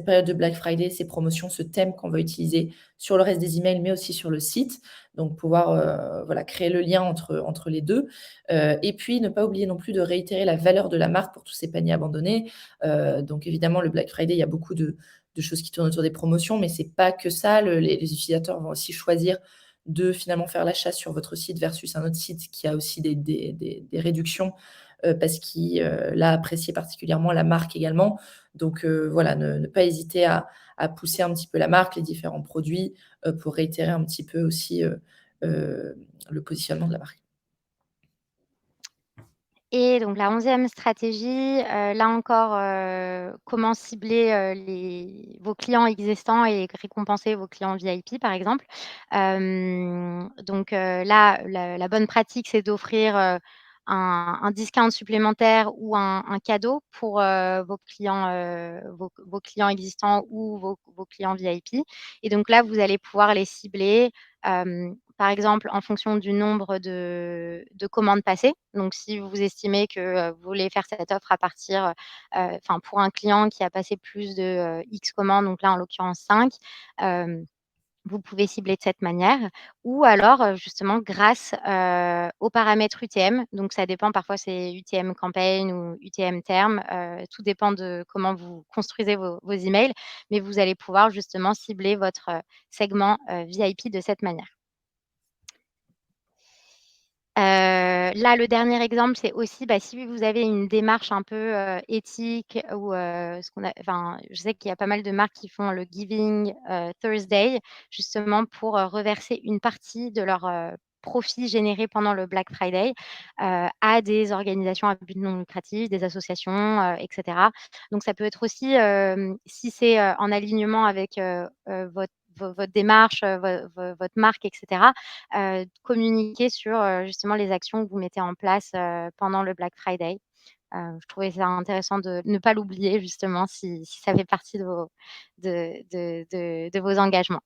période de Black Friday, ces promotions, ce thème qu'on va utiliser sur le reste des emails, mais aussi sur le site. Donc pouvoir, voilà, créer le lien entre les 2. Et puis ne pas oublier non plus de réitérer la valeur de la marque pour tous ces paniers abandonnés. Donc évidemment, le Black Friday, il y a beaucoup de choses qui tournent autour des promotions, mais c'est pas que ça. Les utilisateurs vont aussi choisir de finalement faire l'achat sur votre site versus un autre site qui a aussi des réductions, parce qu'il, l'a apprécié particulièrement, la marque également. Donc voilà, ne pas hésiter à pousser un petit peu la marque, les différents produits, pour réitérer un petit peu aussi, le positionnement de la marque. Et donc la 11e stratégie, là encore, comment cibler, vos clients existants et récompenser vos clients VIP, par exemple. Donc là, la bonne pratique, c'est d'offrir, un discount supplémentaire ou un cadeau pour, vos clients existants ou vos clients VIP. Et donc là, vous allez pouvoir les cibler, par exemple, en fonction du nombre de commandes passées. Donc si vous estimez que, vous voulez faire cette offre à partir, enfin pour un client qui a passé plus de, X commandes, donc là en l'occurrence 5, hem, vous pouvez cibler de cette manière ou alors, justement grâce, aux paramètres UTM. Donc ça dépend, parfois c'est UTM campaign ou UTM terme, tout dépend de comment vous construisez vos emails, mais vous allez pouvoir justement cibler votre, segment, VIP de cette manière. Là, le dernier exemple, c'est aussi, bah, si vous avez une démarche un peu, éthique ou, ce qu'on a enfin, je sais qu'il y a pas mal de marques qui font le Giving, Thursday, justement pour, reverser une partie de leur, profit généré pendant le Black Friday, à des organisations à but non lucratif, des associations, et cetera. Donc ça peut être aussi, si c'est, en alignement avec, votre démarche, votre marque et cetera, communiquer sur, justement les actions que vous mettez en place, pendant le Black Friday. Je trouvais ça intéressant de ne pas l'oublier justement si ça fait partie de vos engagements.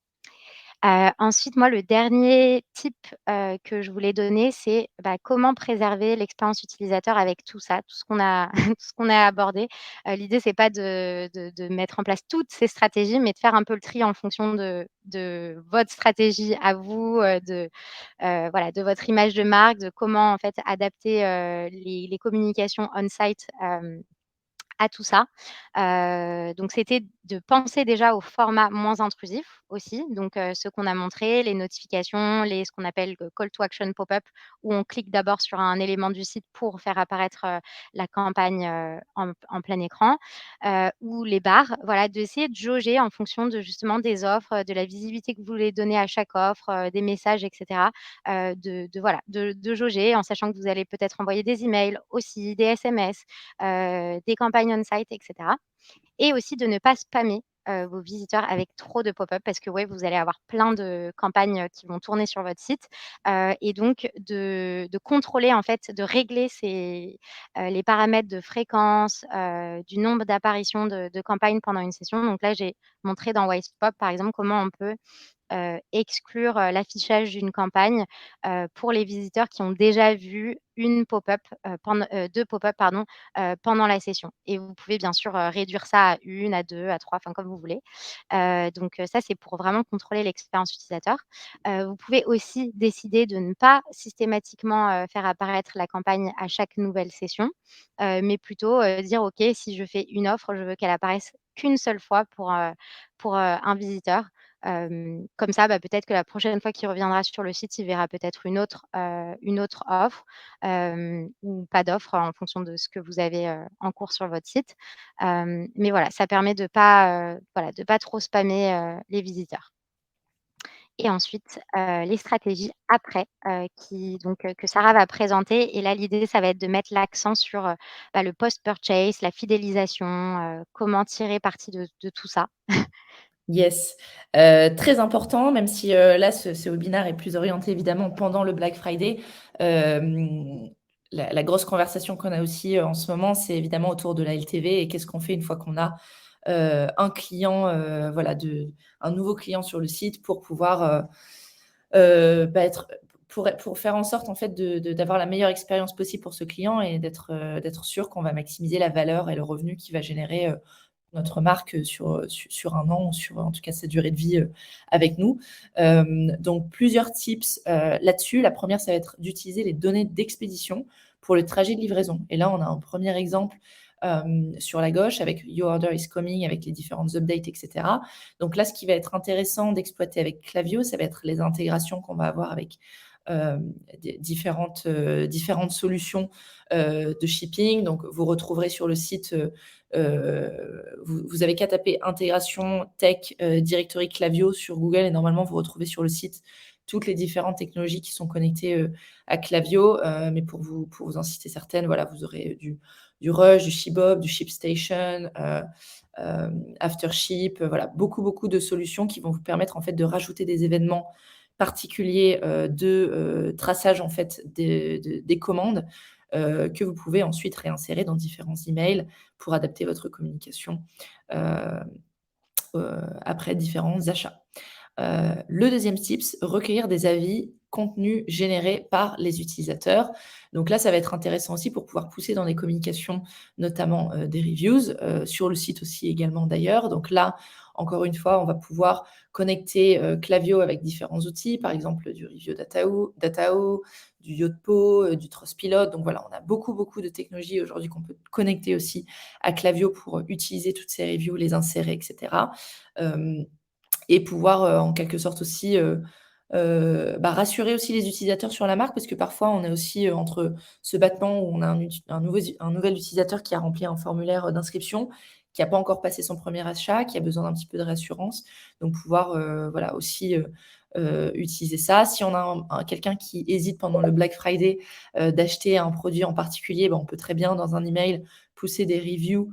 Ensuite, moi, le dernier tip, que je voulais donner, c'est, bah, comment préserver l'expérience utilisateur avec tout ça, tout ce qu'on a tout ce qu'on a abordé. L'idée, c'est pas de mettre en place toutes ces stratégies, mais de faire un peu le tri en fonction de votre stratégie à vous, voilà, de votre image de marque, de comment, en fait, adapter, les communications on-site, à tout ça. Donc c'était de penser déjà au format moins intrusif aussi, donc ce qu'on a montré, les notifications, ce qu'on appelle le call to action pop-up, où on clique d'abord sur un élément du site pour faire apparaître, la campagne, en plein écran, ou les barres. Voilà, d'essayer de jauger en fonction de justement des offres, de la visibilité que vous voulez donner à chaque offre, des messages et cetera, voilà, de jauger en sachant que vous allez peut-être envoyer des emails aussi, des SMS, des campagnes on-site et cetera. Et aussi de ne pas spammer, vos visiteurs avec trop de pop-up parce que, ouais, vous allez avoir plein de campagnes, qui vont tourner sur votre site, et donc de contrôler, en fait, de régler les paramètres de fréquence, du nombre d'apparitions de campagnes pendant une session. Donc là, j'ai montré dans Wisepop, par exemple, comment on peut exclure, l'affichage d'une campagne, pour les visiteurs qui ont déjà vu une pop-up, 2 pop-up pardon, pendant la session et vous pouvez bien sûr, réduire ça à 1, à 2, à 3, enfin comme vous voulez. Donc ça, c'est pour vraiment contrôler l'expérience utilisateur. Vous pouvez aussi décider de ne pas systématiquement, faire apparaître la campagne à chaque nouvelle session, mais plutôt, dire: «OK, si je fais une offre, je veux qu'elle apparaisse qu'une seule fois pour un visiteur». Comme ça, bah, peut-être que la prochaine fois qu'il reviendra sur le site, il verra peut-être une autre offre, ou pas d'offre en fonction de ce que vous avez, en cours sur votre site. Mais voilà, ça permet de pas, voilà, de pas trop spammer, les visiteurs. Et ensuite, les stratégies après, que Sarah va présenter et là, l'idée, ça va être de mettre l'accent sur, bah, le post-purchase, la fidélisation, comment tirer parti de tout ça. Yes, très important, même si, là, ce webinaire est plus orienté évidemment pendant le Black Friday. Hem, la grosse conversation qu'on a aussi, en ce moment, c'est évidemment autour de la LTV et qu'est-ce qu'on fait une fois qu'on a, un client, voilà, un nouveau client sur le site pour pouvoir, bah, pour faire en sorte en fait d'avoir la meilleure expérience possible pour ce client et d'être sûr qu'on va maximiser la valeur et le revenu qu'il va générer, notre marque, sur 1 an ou sur, en tout cas, sa durée de vie, avec nous. Donc plusieurs tips, là-dessus. La première, ça va être d'utiliser les données d'expédition pour le trajet de livraison et là, on a un premier exemple, sur la gauche avec Your order is coming, avec les différentes updates et cetera. Donc là, ce qui va être intéressant d'exploiter avec Klaviyo, ça va être les intégrations qu'on va avoir avec, des différentes solutions, de shipping. Donc vous retrouverez sur le site, vous avez qu'à taper intégration tech, directory Klaviyo sur Google et normalement vous retrouvez sur le site toutes les différentes technologies qui sont connectées, à Klaviyo. Mais pour vous en citer certaines, voilà, vous aurez du Rush, du Shibop, du ShipStation, Aftership, voilà, beaucoup de solutions qui vont vous permettre en fait de rajouter des événements particuliers, traçage en fait des commandes, que vous pouvez ensuite réinsérer dans différents emails pour adapter votre communication, heu après différents achats. Le deuxième tips, recueillir des avis contenus générés par les utilisateurs. Donc là, ça va être intéressant aussi pour pouvoir pousser dans les communications, notamment, des reviews, sur le site aussi également d'ailleurs. Donc là, encore une fois, on va pouvoir connecter, Klaviyo avec différents outils, par exemple du Review Datao, du Yotpo, du Trustpilot. Donc voilà, on a beaucoup de technologies aujourd'hui qu'on peut connecter aussi à Klaviyo pour utiliser toutes ces reviews, les insérer et cetera. Hem Et pouvoir, en quelque sorte aussi, bah, rassurer aussi les utilisateurs sur la marque parce que parfois on est aussi, entre ce battement où on a un nouvel utilisateur qui a rempli un formulaire, d'inscription, qui a pas encore passé son premier achat, qui a besoin d'un petit peu de réassurance. Donc pouvoir, voilà aussi, utiliser ça. Si on a quelqu'un qui hésite pendant le Black Friday, d'acheter un produit en particulier, bah, on peut très bien dans un email pousser des reviews,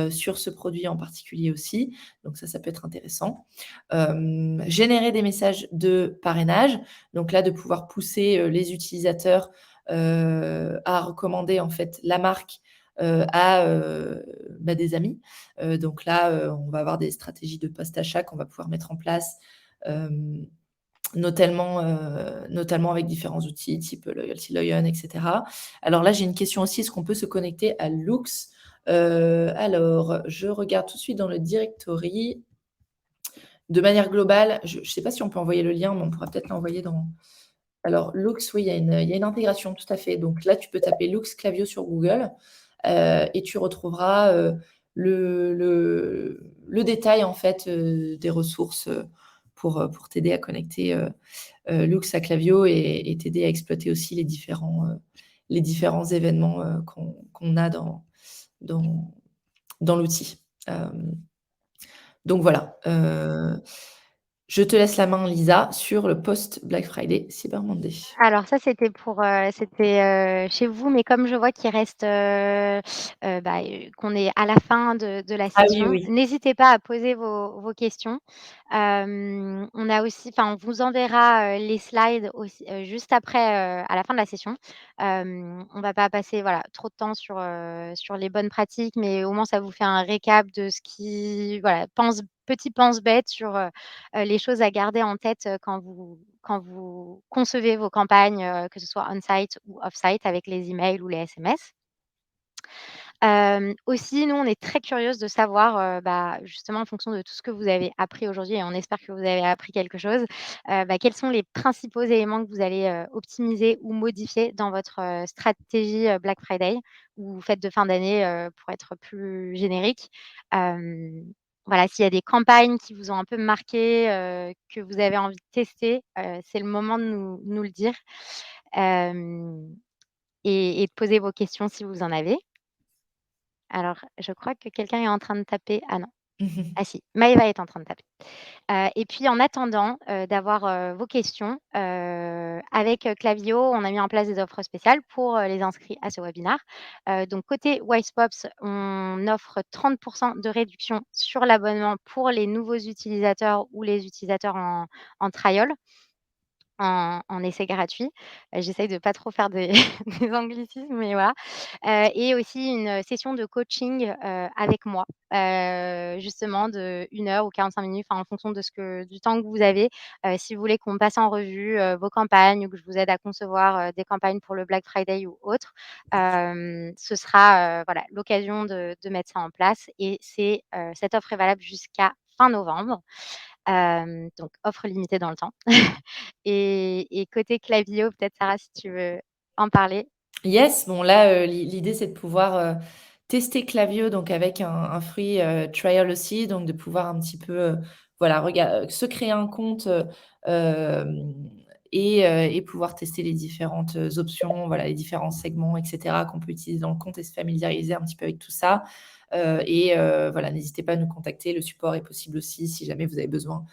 sur ce produit en particulier aussi. Donc ça peut être intéressant. Générer des messages de parrainage, donc là, de pouvoir pousser, les utilisateurs, à recommander en fait la marque, à, bah, des amis. Donc là, on va avoir des stratégies de post-achat qu'on va pouvoir mettre en place, hem, notamment avec différents outils type Loyalty Lion et cetera. Alors là, j'ai une question aussi, est-ce qu'on peut se connecter à Loox? Alors, je regarde tout de suite dans le directory. De manière globale, je ne sais pas si on peut envoyer le lien, mais on pourra peut-être l'envoyer dans alors Lux, oui, il y a une intégration, tout à fait. Donc là, tu peux taper Lux Klaviyo sur Google, et tu retrouveras, le détail en fait, des ressources, pour t'aider à connecter, Loox à Klaviyo et t'aider à exploiter aussi les différents événements, qu'on a dans dans l'outil. Donc voilà, je te laisse la main Lisa sur le post Black Friday Cyber Monday. Alors ça, c'était chez vous, mais comme je vois qu'il reste, qu'on est à la fin de la Ah oui, session, oui. n'hésitez pas à poser vos questions. On vous enverra, les slides aussi, juste après, à la fin de la session. On va pas passer, voilà, trop de temps sur les bonnes pratiques, mais au moins ça vous fait un récap de ce qui voilà, pense-bête sur, les choses à garder en tête, quand vous concevez vos campagnes, que ce soit on-site ou off-site avec les emails ou les SMS. Aussi, nous, on est très curieuse de savoir, justement, en fonction de tout ce que vous avez appris aujourd'hui et on espère que vous avez appris quelque chose, quels sont les principaux éléments que vous allez, optimiser ou modifier dans votre, stratégie, Black Friday ou fête de fin d'année, pour être plus générique. Hem, voilà, s'il y a des campagnes qui vous ont un peu marqué, que vous avez envie de tester, c'est le moment de nous le dire, hem et de poser vos questions si vous en avez. Alors, je crois que quelqu'un est en train de taper. Ah non, ah si, Maëva est en train de taper. Et puis en attendant, d'avoir, vos questions, avec, Klaviyo, on a mis en place des offres spéciales pour, les inscrits à ce webinaire. Donc côté Wisepops, on offre 30 de réduction sur l'abonnement pour les nouveaux utilisateurs ou les utilisateurs en trial. En essai gratuit. J'essaye de pas trop faire des des anglicismes, mais voilà. Et aussi une session de coaching, avec moi, justement de 1 heure ou 45 minutes, enfin en fonction de du temps que vous avez. Si vous voulez qu'on passe en revue, vos campagnes ou que je vous aide à concevoir, des campagnes pour le Black Friday ou autre, ce sera, voilà, l'occasion de mettre ça en place et cette offre est valable jusqu'à fin novembre. Donc offre limitée dans le temps. Et côté Klaviyo, peut-être Sarah, si tu veux en parler? Yes, bon là, l'idée c'est de pouvoir, tester Klaviyo donc avec un free, trial aussi, donc de pouvoir un petit peu, voilà se créer un compte, hem et pouvoir tester les différentes, options, voilà, les différents segments et cetera qu'on peut utiliser dans le compte et se familiariser un petit peu avec tout ça. Voilà, n'hésitez pas à nous contacter, le support est possible aussi si jamais vous avez besoin,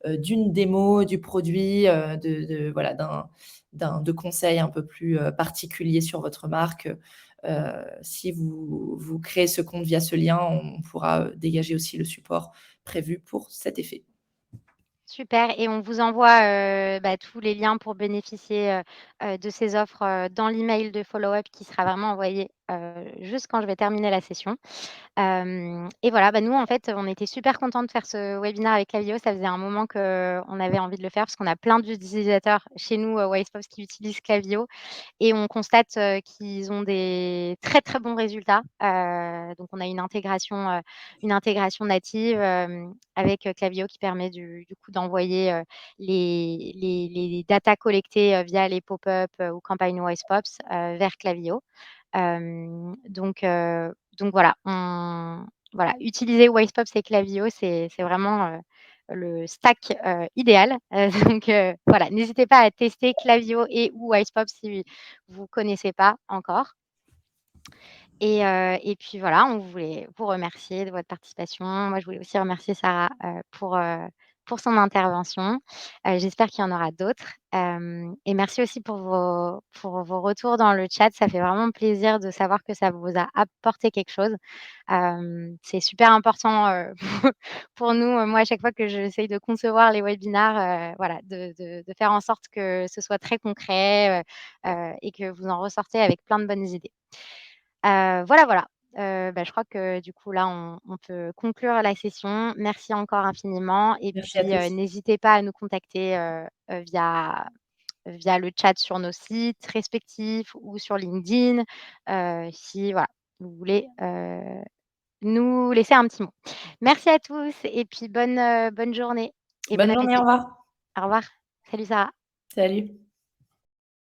d'une démo du produit, de voilà, de conseils un peu plus, particuliers sur votre marque. Si vous créez ce compte via ce lien, on pourra, dégager aussi le support prévu pour cet effet. Super et on vous envoie, tous les liens pour bénéficier, de ces offres, dans l'email de follow-up qui sera vraiment envoyé, juste quand je vais terminer la session. Et voilà, nous, en fait, on était super contents de faire ce webinaire avec Klaviyo. Ça faisait un moment qu'on avait envie de le faire parce qu'on a plein d'utilisateurs chez nous, Wisepops qui utilisent Klaviyo et on constate, qu'ils ont des très, très bons résultats. Donc on a une intégration native, avec, Klaviyo qui permet du coup d'envoyer, les datas collectées, via les pop-up, ou campagnes Wisepops, vers Klaviyo. Donc voilà, utiliser Wisepops et Klaviyo, c'est vraiment, le stack, idéal. Voilà, n'hésitez pas à tester Klaviyo et ou Wisepops si vous connaissez pas encore. Et puis voilà, on voulait vous remercier de votre participation. Moi, je voulais aussi remercier Sarah, pour son intervention. J'espère qu'il y en aura d'autres. Et merci aussi pour vos retours dans le chat. Ça fait vraiment plaisir de savoir que ça vous a apporté quelque chose. C'est super important, pour nous. Moi, à chaque fois que j'essaye de concevoir les webinaires, voilà, de faire en sorte que ce soit très concret, et que vous en ressortez avec plein de bonnes idées. Voilà. Je crois que du coup là, on peut conclure la session. Merci encore infiniment et Merci à puis, tous. n'hésitez pas à nous contacter, via le chat sur nos sites respectifs ou sur LinkedIn, si voilà, vous voulez, nous laisser un petit mot. Merci à tous et puis bonne journée et bon Bonne journée, au appétit. revoir. Au revoir. Salut Sarah. Salut.